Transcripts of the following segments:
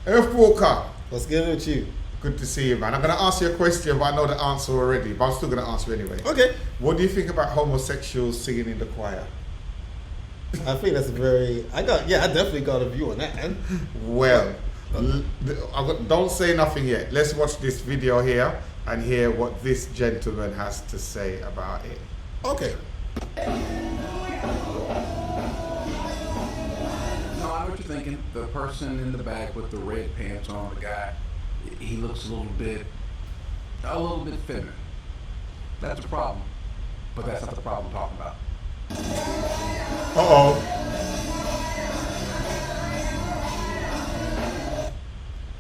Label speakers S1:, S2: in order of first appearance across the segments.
S1: Earth Walker,
S2: What's good with you?
S1: good to see you, man. I'm going to ask you a question, but I know the answer already, but I'm still going to answer anyway.
S2: Okay.
S1: What do you think about homosexuals singing in the choir?
S2: I think that's I definitely got a view on that, man.
S1: Well, don't say nothing yet. Let's watch this video here and hear what this gentleman has to say about it.
S2: Okay.
S3: No, I know what you're thinking. The person in the back with the red pants on, the guy, he looks a little bit feminine. That's a problem, but that's not the problem I'm talking about.
S1: Uh-oh.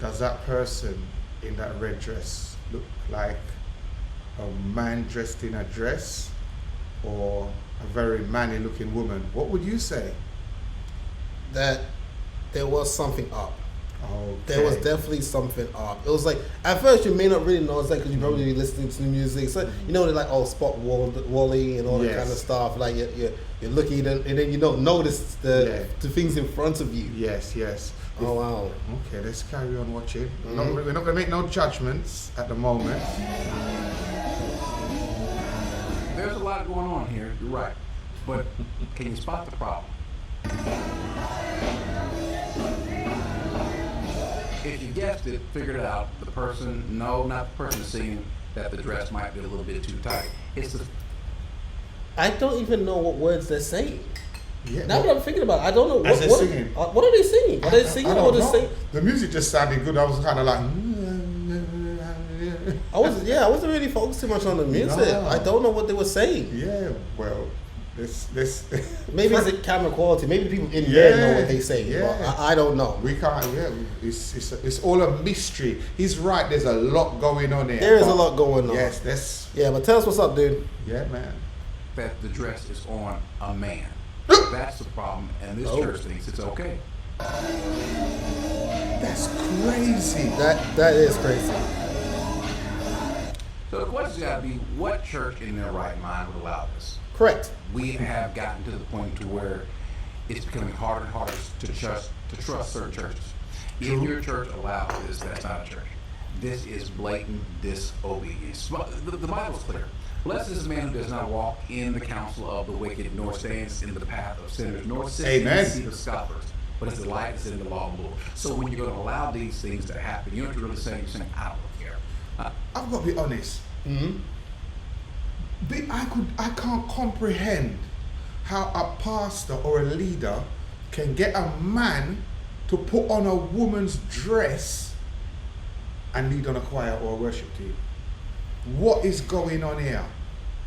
S1: Does that person in that red dress look like a man dressed in a dress or a very manly looking woman? What would you say?
S2: That there was something up.
S1: Okay.
S2: There was definitely something up. It was like, at first you may not really know, it's like, because you probably be listening to the music. So, you know, they're like, oh, Spot Wally and all that kind of stuff. Like, you're looking and then you don't notice the things in front of you.
S1: Yes.
S2: Oh, wow.
S1: Okay, let's carry on watching. We're not going to make no judgments at the moment.
S3: There's a lot going on here, you're right. But can you spot the problem? If you guessed it, figured it out, the person, no, not the person singing, that the dress might be a little bit too tight. It's the
S2: I don't even know what words they're saying.
S1: Yeah,
S2: Now that I'm thinking about it, I don't know
S1: as they're singing.
S2: What are they singing? Are they singing
S1: I
S2: or
S1: don't
S2: just
S1: know.
S2: singing?
S1: The music just sounded good. I was kind of like...
S2: I wasn't really focused too much on the music.
S1: No.
S2: I don't know what they were saying.
S1: Yeah, well, this
S2: Maybe it's the camera quality. Maybe the people in there know what they say.
S1: Yeah.
S2: But I don't know.
S1: We can't. Yeah, it's all a mystery. He's right. There's a lot going on here.
S2: There is a lot going on.
S1: Yes, that's.
S2: Yeah, but tell us what's up, dude.
S1: Yeah, man.
S3: that the dress is on a man. That's the problem, and this church thinks it's okay.
S1: That's crazy.
S2: That is crazy.
S3: So the question's got to be, what church in their right mind would allow this?
S2: Correct.
S3: We have gotten to the point to where it's becoming harder and harder to trust certain churches. If your church allows this, that's not a church. This is blatant disobedience. The Bible's clear. Blessed is the man who does not walk in the counsel of the wicked, nor stands in the path of sinners, nor sits in the seat of scoffers, but his delight is in the law of the Lord. So when you're going to allow these things to happen, you know what you're really saying? You're saying, I don't care.
S1: I've got to be honest.
S2: Mm-hmm.
S1: I can't comprehend how a pastor or a leader can get a man to put on a woman's dress and lead on a choir or a worship team. What is going on here?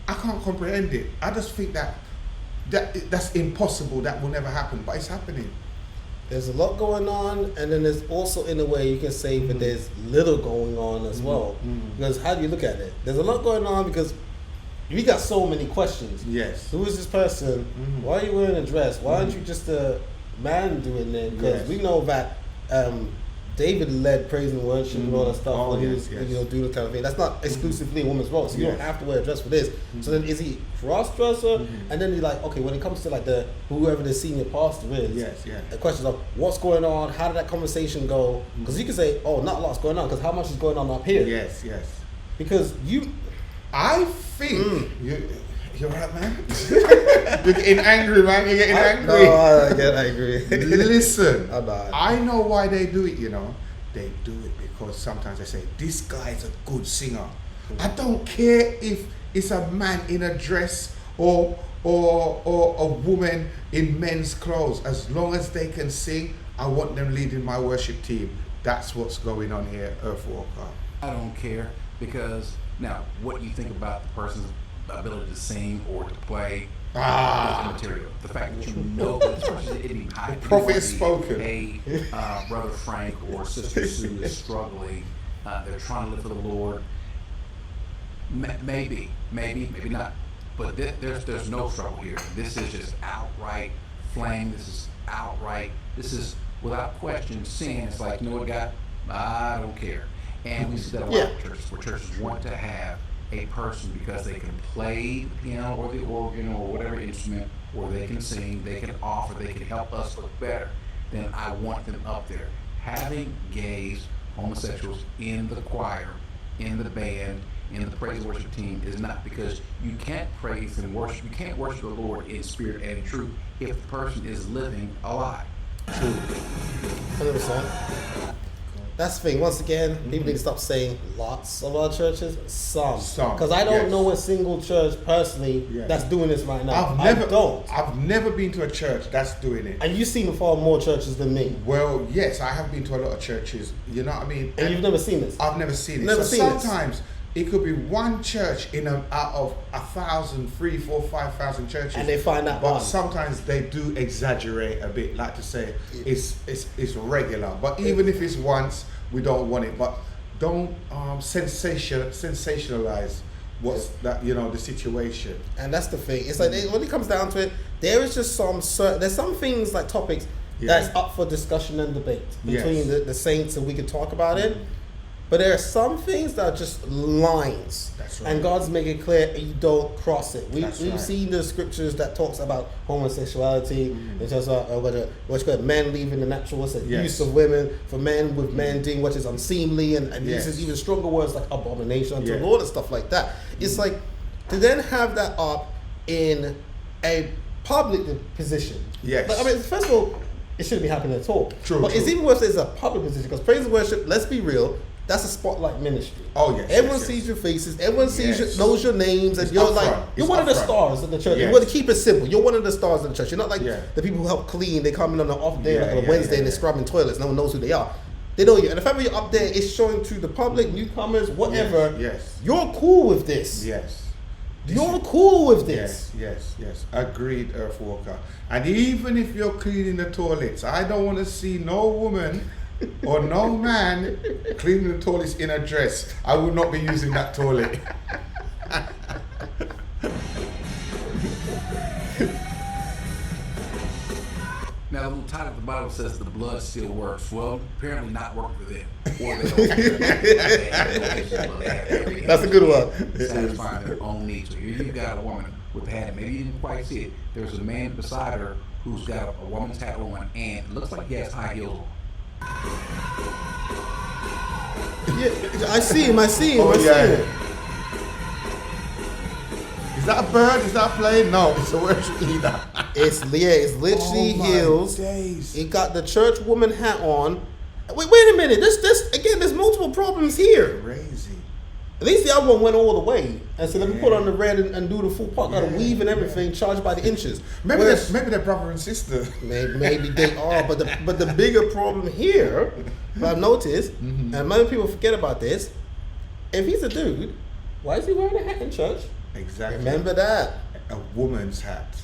S1: I can't comprehend it. I just think that's impossible. That will never happen, but it's happening.
S2: There's a lot going on, and then there's also, in a way, you can say that there's little going on as well. Because how do you look at it? There's a lot going on because we got so many questions.
S1: Yes.
S2: Who is this person? Why are you wearing a dress? Why aren't you just a man doing it? Because we know that David led praise and worship and all that stuff when he was doing the kind of thing. That's not exclusively a woman's role, so you don't have to wear a dress for this. So then is he cross-dresser? And then you're like, okay, when it comes to like whoever the senior pastor is, the questions of what's going on, how did that conversation go? Because you can say, oh, not a lot's going on, because how much is going on up here?
S1: Yes.
S2: Because
S1: I think you're right, man. You're getting angry, man. You're getting angry.
S2: No, I get angry.
S1: Listen,
S2: I'm not.
S1: I know why they do it, you know. They do it because sometimes they say, this guy's a good singer. I don't care if it's a man in a dress or a woman in men's clothes. As long as they can sing, I want them leading my worship team. That's what's going on here, Earthwalker.
S3: I don't care, because now, what do you think about the person's ability to sing or to play material? The fact that you know that this person isn't high.
S1: The prophet has spoken.
S3: Hey, Brother Frank or Sister Sue is struggling. They're trying to live for the Lord. Maybe not. But there's no struggle here. This is just outright flame. This is without question sin. It's like, you know what, God? I don't care. And we see that a lot of churches, where churches want to have a person because they can play the piano or the organ or whatever instrument, or they can sing, they can offer, they can help us look better. Then I want them up there. having gays, homosexuals in the choir, in the band, in the praise and worship team is not, because you can't praise and worship, you can't worship the Lord in spirit and in truth if the person is living a lie.
S2: 100%. That's the thing. Once again, people need to stop saying lots of our churches. Some. Because I don't know a single church personally that's doing this right now.
S1: I've never been to a church that's doing it.
S2: And you've seen far more churches than me.
S1: Well, yes, I have been to a lot of churches. You know what I mean?
S2: And you've never seen this?
S1: I've never seen it. Sometimes it could be one church out of 1,000, 3,000, 4,000, 5,000 churches,
S2: and they find that
S1: but sometimes they do exaggerate a bit, like to say it's regular. But even if it's once, we don't want it. But don't sensationalize what's the situation.
S2: And that's the thing. It's like when it comes down to it, there is just there's some things like topics that's up for discussion and debate between the saints, and we can talk about it. But there are some things that are just lines.
S1: That's right.
S2: And God's making it clear you don't cross it. We've seen the scriptures that talks about homosexuality. It talks about men leaving the natural, use of women for men with men doing what is unseemly, and uses even stronger words like abomination unto the Lord and stuff like that. It's like to then have that up in a public position.
S1: Yes.
S2: Like, I mean, first of all, it shouldn't be happening at all.
S1: True.
S2: It's even worse as a public position, because praise and worship, let's be real, that's a spotlight ministry.
S1: Oh yes.
S2: Everyone sees your faces. Everyone knows your names, and you're one of the stars of the church.
S1: Yes.
S2: You want to keep it simple. You're one of the stars of the church. You're not like the people who help clean. They come in on an off day, like on a Wednesday, and they're scrubbing toilets. No one knows who they are. They know you. And the fact that you're up there is showing to the public, newcomers, whatever.
S1: Yes.
S2: You're cool with this.
S1: Yes.
S2: You're cool with this.
S1: Yes. Agreed, Earthwalker. And even if you're cleaning the toilets, I don't want to see no woman or no man cleaning the toilets in a dress. I will not be using that toilet.
S3: Now, the little title at the bottom says the blood still works. Well, apparently not working for them. Or they don't.
S2: That's a good one.
S3: Satisfying their own needs. So here you've got a woman with a hat. Maybe you didn't quite see it. There's a man beside her who's got a woman's hat on, and it looks like he has high heels on.
S2: Yeah, I see him. See him.
S1: Is that a bird? Is that a plane? No, it's a worship leader.
S2: It's literally heels.
S1: Days.
S2: It got the church woman hat on. Wait a minute. This again. There's multiple problems here.
S1: Crazy.
S2: At least the other one went all the way, and so let me put on the red and do the full part, got a weave and everything, charged by the inches.
S1: Maybe they're brother and sister.
S2: Maybe they are, but the bigger problem here, I've noticed, and many people forget about this. If he's a dude, why is he wearing a hat in church?
S1: Exactly.
S2: Remember that.
S1: A woman's hat.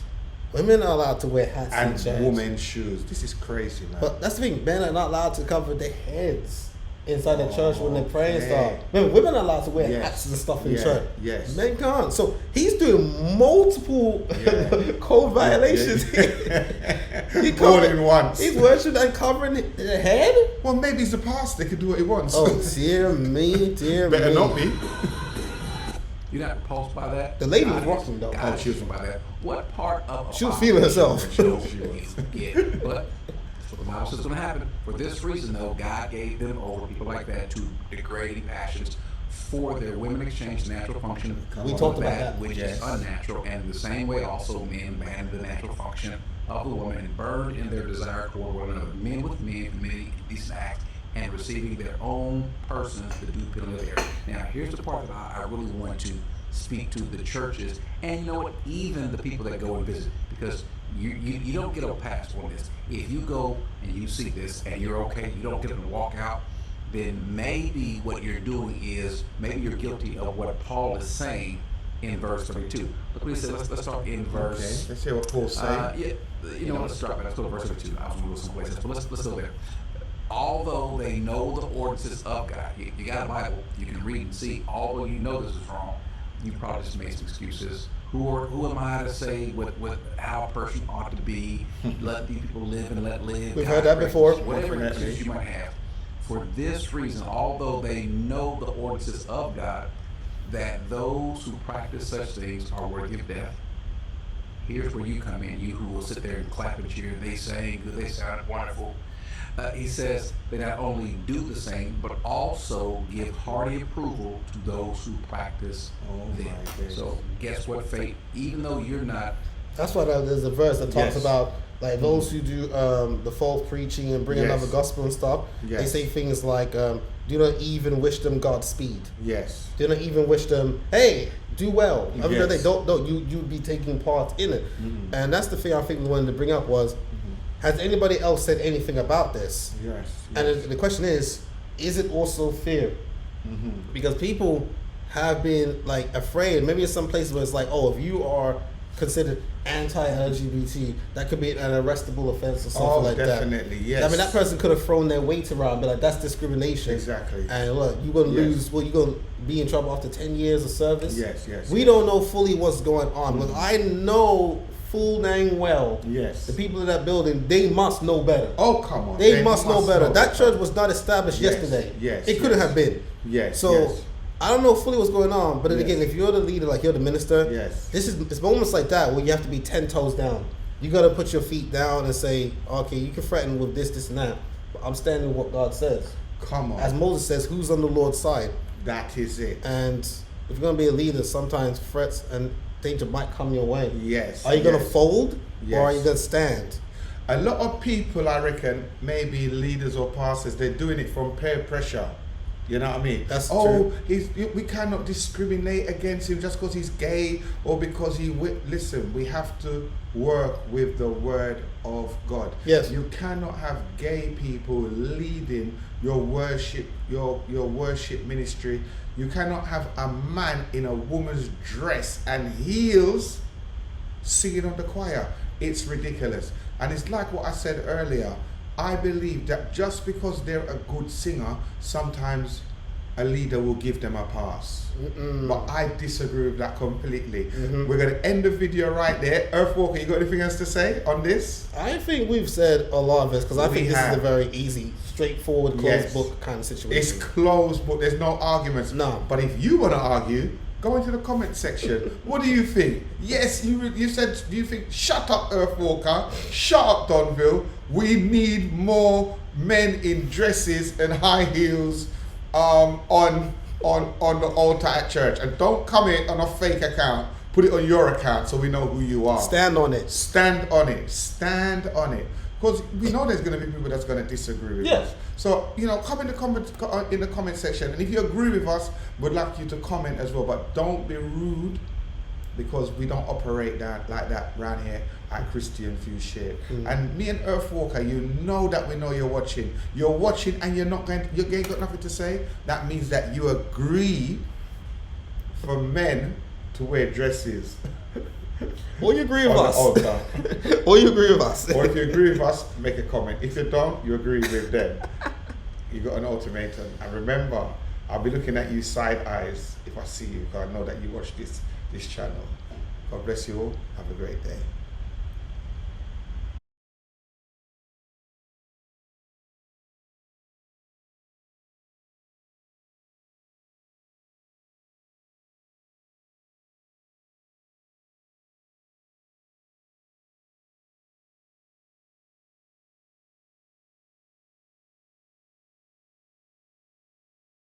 S2: Women are allowed to wear hats in church.
S1: And women's shoes. This is crazy, man.
S2: But that's the thing, men are not allowed to cover their heads inside the church when they're praying and stuff. Remember, women are allowed to wear hats and stuff in church.
S1: Yes.
S2: Men can't. So he's doing multiple code violations.
S1: All in once.
S2: He's worshiping and covering the head?
S1: Well, maybe he's a pastor. He can do what he wants.
S2: Oh, dear me.
S1: Better not be.
S3: You're not repulsed by that?
S2: The lady was rocking though.
S3: God, she was by that. What part of
S2: she was feeling herself.
S3: But that's what the Bible says is going to happen. For this reason, though, God gave them over, people like that, to degrading passions for their women exchange the natural function
S2: we talked about that,
S3: which is unnatural, and in the same way also men abandoned the natural function of the woman and burned in their desire toward one another, men with men committing decent acts and receiving their own persons the due penalty of error. Now, here's the part that I really want to speak to the churches, and you know what, even the people that go and visit, because you don't get a pass on this. If you go and you see this and you're okay, you don't get them to walk out, then maybe what you're doing is, maybe you're guilty of what Paul is saying in verse 32. Look what he said. Let's start in verse.
S1: Okay, let's hear what Paul's saying.
S3: Let's start. Let's go to verse 32. I was going to go some places, but let's go there. Although they know the ordinances of God, you got a Bible, you can read and see. Although you know this is wrong, you probably just made some excuses. Who am I to say what how a person ought to be? Let these people live and let live.
S2: We've heard that before.
S3: Whatever excuses you might have. For this reason, although they know the ordinances of God, that those who practice such things are worthy of death. Here's where you come in, you who will sit there and clap and cheer. They sang good, they sounded wonderful. He says they not only do the same, but also give hearty approval to those who practice them. So guess what, Faith? Even though you're not,
S2: that's why there's a verse that talks
S1: Yes.
S2: about like those who do the false preaching and bring
S1: Yes.
S2: another gospel and stuff.
S1: Yes.
S2: They say things like, do not even wish them Godspeed.
S1: Yes.
S2: Do not even wish them, hey, do well. I mean,
S1: Yes.
S2: they don't you'd be taking part in it.
S1: Mhm.
S2: And that's the thing I think we wanted to bring up was, has anybody else said anything about this?
S1: Yes.
S2: And
S1: Yes.
S2: the question is it also fear?
S1: Mhm.
S2: Because people have been like afraid. Maybe in some places where it's like, oh, if you are considered anti-LGBT, that could be an arrestable offense or something like
S1: definitely,
S2: that.
S1: yes.
S2: I mean, that person could have thrown their weight around, and be like, that's discrimination.
S1: Exactly.
S2: And look, you're gonna
S1: Yes.
S2: lose. Well, you're gonna be in trouble after 10 years of service.
S1: Yes, yes.
S2: We don't know fully what's going on. Look, I know full dang well.
S1: Yes.
S2: The people in that building, they must know better.
S1: Oh, come on.
S2: They must know better. That church was not established
S1: Yes,
S2: yesterday.
S1: yes,
S2: It couldn't
S1: yes.
S2: have been.
S1: Yes.
S2: So
S1: yes.
S2: I don't know fully what's going on, but then
S1: Yes.
S2: again, if you're the leader, like you're the minister,
S1: Yes.
S2: it's moments like that where you have to be 10 toes down. You got to put your feet down and say, okay, you can threaten with this, and that, but I'm standing with what God says.
S1: Come on.
S2: As Moses says, who's on the Lord's side?
S1: That is it.
S2: And if you're gonna be a leader, sometimes threats and danger might come your way.
S1: Yes.
S2: Are you gonna
S1: yes.
S2: fold or are
S1: Yes.
S2: you gonna stand?
S1: A lot of people, I reckon, maybe leaders or pastors, they're doing it from peer pressure. You know what I mean?
S2: That's
S1: true.
S2: true.
S1: We cannot discriminate against him just because he's gay or because listen, we have to work with the word of God.
S2: Yes.
S1: You cannot have gay people leading your worship, your worship ministry. You cannot have a man in a woman's dress and heels singing on the choir. It's ridiculous. And it's like what I said earlier. I believe that just because they're a good singer, sometimes a leader will give them a pass. But I disagree with that completely. We're going to end the video right there. Earthwalker, you got anything else to say on this?
S2: I think we've said a lot of this because I
S1: We
S2: think this
S1: have.
S2: is a very easy, straightforward, closed
S1: Yes.
S2: book kind of situation.
S1: It's closed, but there's no arguments.
S2: No.
S1: But if you want to argue, go into the comment section. What do you think? Yes, you said, do you think, shut up, Earthwalker, shut up, Donville. We need more men in dresses and high heels on the altar at church. And don't comment on a fake account. Put it on your account so we know who you are.
S2: Stand on it.
S1: Stand on it. Stand on it. Because we know there's going to be people that's going to disagree with
S2: Yes.
S1: us. So, come in the comment section. And if you agree with us, we'd like you to comment as well. But don't be rude, because we don't operate like that around here at Christian Fuse Share. And me and Earthwalker, you know that we know you're watching. You're watching and you ain't got nothing to say. That means that you agree for men to wear dresses.
S2: Or you agree with
S1: on
S2: us.
S1: the altar.
S2: Or you agree with us.
S1: Or if you agree with us, make a comment. If you don't, you agree with them. You got an ultimatum. And remember, I'll be looking at you side eyes if I see you, because I know that you watch this channel. God bless you all. Have a great day.